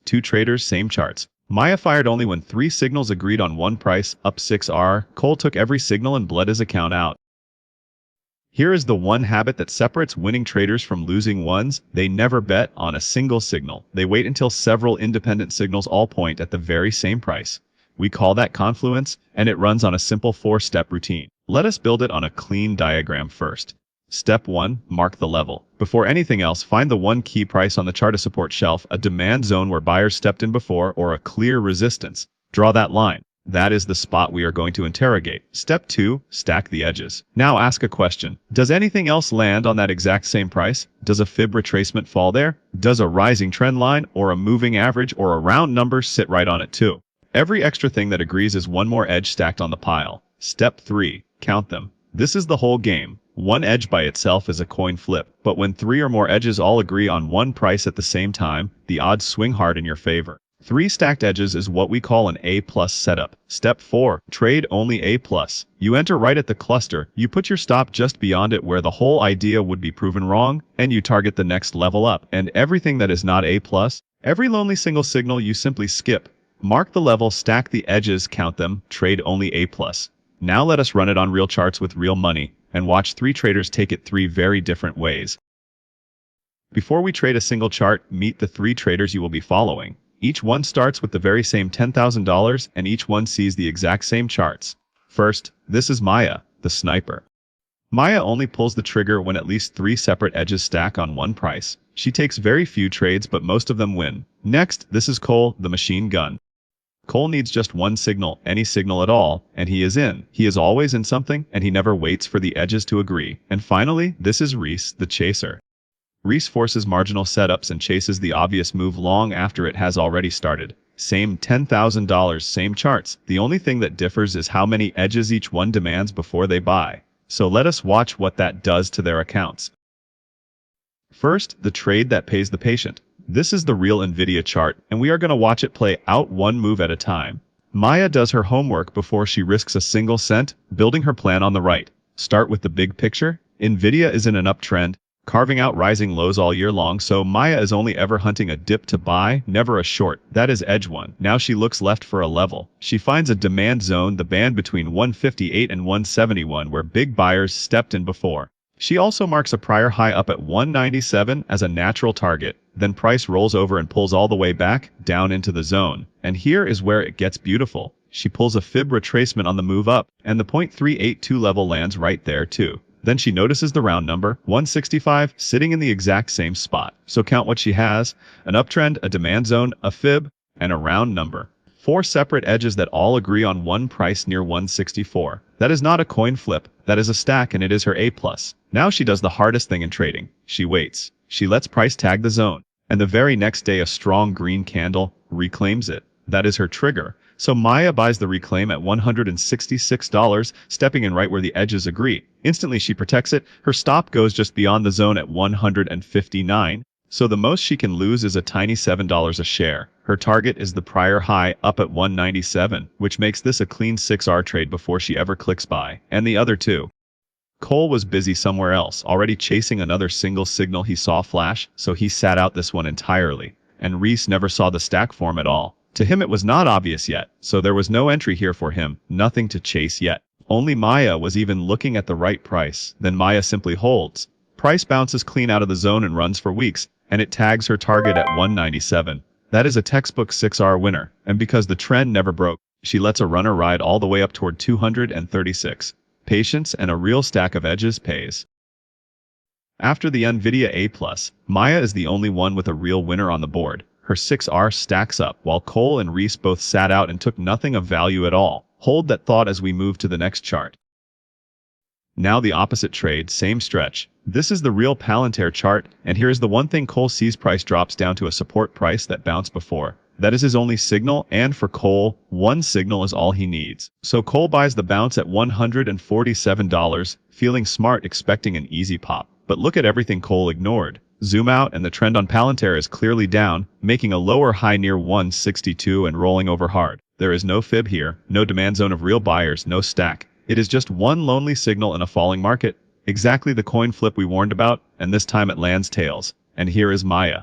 Two traders, same charts. Maya fired only when three signals agreed on one price, up 6R. Cole took every signal and bled his account out. Here is the one habit that separates winning traders from losing ones. They never bet on a single signal. They wait until several independent signals all point at the very same price. We call that Confluence, and it runs on a simple 4-step routine. Let us build it on a clean diagram first. Step 1. Mark the level. Before anything else, find the one key price on the chart: a support shelf, a demand zone where buyers stepped in before, or a clear resistance. Draw that line. That is the spot we are going to interrogate. Step 2. Stack the edges. Now ask a question. Does anything else land on that exact same price? Does a fib retracement fall there? Does a rising trend line, or a moving average, or a round number sit right on it too? Every extra thing that agrees is one more edge stacked on the pile. Step 3. Count them. This is the whole game. One edge by itself is a coin flip, but when 3 or more edges all agree on one price at the same time, the odds swing hard in your favor. 3 stacked edges is what we call an A+ setup. Step 4. Trade only A+. You enter right at the cluster, you put your stop just beyond it where the whole idea would be proven wrong, and you target the next level up. And everything that is not A+, every lonely single signal, you simply skip. Mark the level, stack the edges, count them, trade only A+. Now let us run it on real charts with real money, and watch 3 traders take it 3 very different ways. Before we trade a single chart, meet the 3 traders you will be following. Each one starts with the very same $10,000, and each one sees the exact same charts. First, this is Maya, the sniper. Maya only pulls the trigger when at least 3 separate edges stack on one price. She takes very few trades, but most of them win. Next, this is Cole, the machine gun. Cole needs just one signal, any signal at all, and he is in. He is always in something, and he never waits for the edges to agree. And finally, this is Reece, the chaser. Reece forces marginal setups and chases the obvious move long after it has already started. Same $10,000, same charts. The only thing that differs is how many edges each one demands before they buy. So let us watch what that does to their accounts. First, the trade that pays the patient. This is the real NVIDIA chart, and we are going to watch it play out one move at a time. Maya does her homework before she risks a single cent, building her plan on the right. Start with the big picture. NVIDIA is in an uptrend, carving out rising lows all year long, so Maya is only ever hunting a dip to buy, never a short. That is edge 1. Now she looks left for a level. She finds a demand zone, the band between 158 and 171, where big buyers stepped in before. She also marks a prior high up at 197 as a natural target. Then price rolls over and pulls all the way back, down into the zone. And here is where it gets beautiful. She pulls a fib retracement on the move up, and the 0.382 level lands right there too. Then she notices the round number, 165, sitting in the exact same spot. So count what she has: an uptrend, a demand zone, a fib, and a round number. 4 separate edges that all agree on one price near 164. That is not a coin flip, that is a stack, and it is her A+. Now she does the hardest thing in trading. She waits. She lets price tag the zone, and the very next day a strong green candle reclaims it. That is her trigger. So Maya buys the reclaim at $166, stepping in right where the edges agree. Instantly she protects it. Her stop goes just beyond the zone at 159. So the most she can lose is a tiny $7 a share. Her target is the prior high up at 197, which makes this a clean 6R trade before she ever clicks buy. And the other two. Cole was busy somewhere else, already chasing another single signal he saw flash, so he sat out this one entirely. And Reece never saw the stack form at all. To him it was not obvious yet, so there was no entry here for him, nothing to chase yet. Only Maya was even looking at the right price. Then Maya simply holds. Price bounces clean out of the zone and runs for weeks, and it tags her target at 197. That is a textbook 6R winner, and because the trend never broke, she lets a runner ride all the way up toward 236. Patience and a real stack of edges pays. After the NVIDIA A+, Maya is the only one with a real winner on the board. Her 6R stacks up, while Cole and Reece both sat out and took nothing of value at all. Hold that thought as we move to the next chart. Now the opposite trade, same stretch. This is the real Palantir chart, and here is the one thing Cole sees: price drops down to a support price that bounced before. That is his only signal, and for Cole, one signal is all he needs. So Cole buys the bounce at $147, feeling smart, expecting an easy pop. But look at everything Cole ignored. Zoom out and the trend on Palantir is clearly down, making a lower high near 162 and rolling over hard. There is no fib here, no demand zone of real buyers, no stack. It is just one lonely signal in a falling market. Exactly the coin flip we warned about, and this time it lands tails. And here is Maya.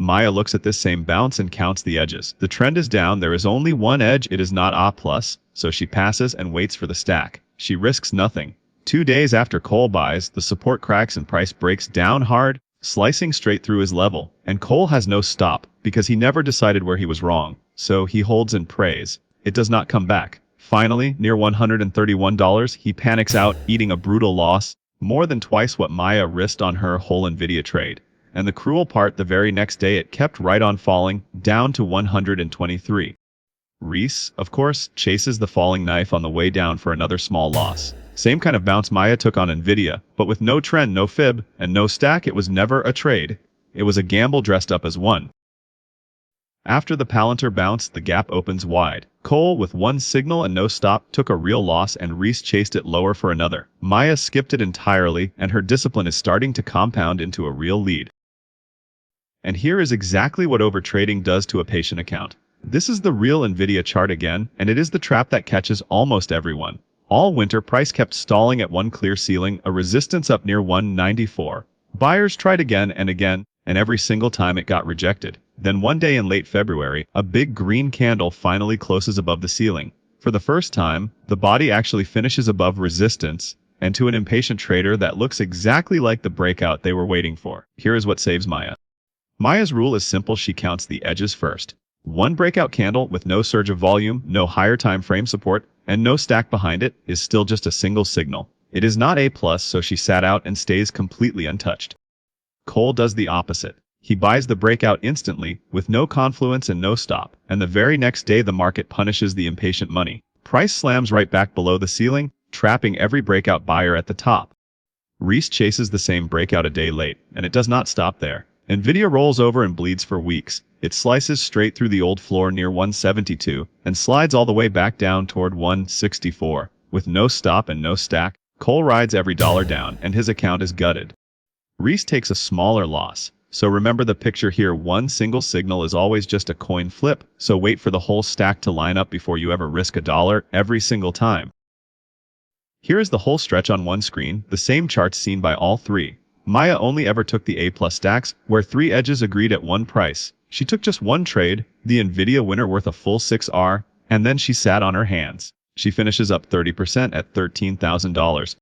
Maya looks at this same bounce and counts the edges. The trend is down, there is only one edge, it is not A+, so she passes and waits for the stack. She risks nothing. 2 days after Cole buys, the support cracks and price breaks down hard, slicing straight through his level. And Cole has no stop, because he never decided where he was wrong, so he holds and prays. It does not come back. Finally, near $131, he panics out, eating a brutal loss, more than twice what Maya risked on her whole NVIDIA trade. And the cruel part, the very next day it kept right on falling, down to 123. Reece, of course, chases the falling knife on the way down for another small loss. Same kind of bounce Maya took on NVIDIA, but with no trend, no fib, and no stack, it was never a trade. It was a gamble dressed up as one. After the Palantir bounce, the gap opens wide. Cole, with one signal and no stop, took a real loss and Reece chased it lower for another. Maya skipped it entirely, and her discipline is starting to compound into a real lead. And here is exactly what overtrading does to a patient account. This is the real NVIDIA chart again, and it is the trap that catches almost everyone. All winter, price kept stalling at one clear ceiling, a resistance up near 194. Buyers tried again and again, and every single time it got rejected. Then one day in late February, a big green candle finally closes above the ceiling. For the first time, the body actually finishes above resistance, and to an impatient trader that looks exactly like the breakout they were waiting for. Here is what saves Maya. Maya's rule is simple, she counts the edges first. One breakout candle with no surge of volume, no higher time frame support, and no stack behind it is still just a single signal. It is not A+, so she sat out and stays completely untouched. Cole does the opposite. He buys the breakout instantly, with no confluence and no stop, and the very next day the market punishes the impatient money. Price slams right back below the ceiling, trapping every breakout buyer at the top. Reece chases the same breakout a day late, and it does not stop there. NVIDIA rolls over and bleeds for weeks. It slices straight through the old floor near 172, and slides all the way back down toward 164. With no stop and no stack, Cole rides every dollar down, and his account is gutted. Reece takes a smaller loss. So remember the picture here, one single signal is always just a coin flip, so wait for the whole stack to line up before you ever risk a dollar every single time. Here is the whole stretch on one screen, the same charts seen by all three. Maya only ever took the A+ stacks, where 3 edges agreed at one price. She took just one trade, the NVIDIA winner worth a full 6R, and then she sat on her hands. She finishes up 30% at $13,000.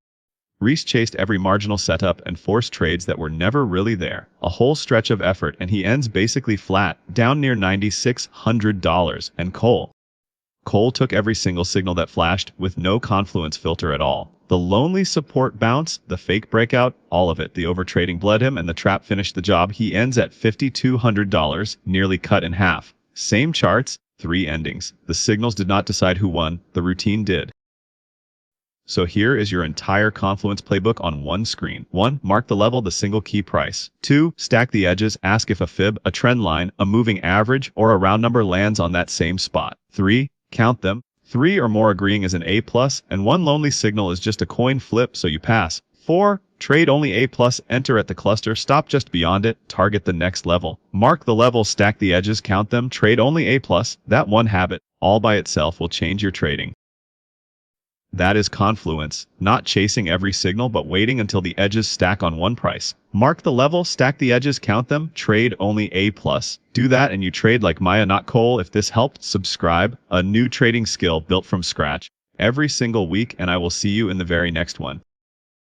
Reece chased every marginal setup and forced trades that were never really there. A whole stretch of effort, and he ends basically flat, down near $9,600. And Cole took every single signal that flashed, with no confluence filter at all. The lonely support bounce, the fake breakout, all of it. The overtrading bled him, and the trap finished the job. He ends at $5,200, nearly cut in half. Same charts, 3 endings. The signals did not decide who won, the routine did. So here is your entire Confluence playbook on one screen. 1. Mark the level, the single key price. 2. Stack the edges, ask if a fib, a trend line, a moving average, or a round number lands on that same spot. 3. Count them. 3 or more agreeing is an A+, and one lonely signal is just a coin flip, so you pass. 4. Trade only A+, enter at the cluster, stop just beyond it, target the next level. Mark the level, stack the edges, count them, trade only A+. That one habit, all by itself, will change your trading. That is Confluence, not chasing every signal but waiting until the edges stack on one price. Mark the level, stack the edges, count them, trade only A+. Do that and you trade like Maya, not Cole. If this helped, subscribe, a new trading skill built from scratch every single week, and I will see you in the very next one.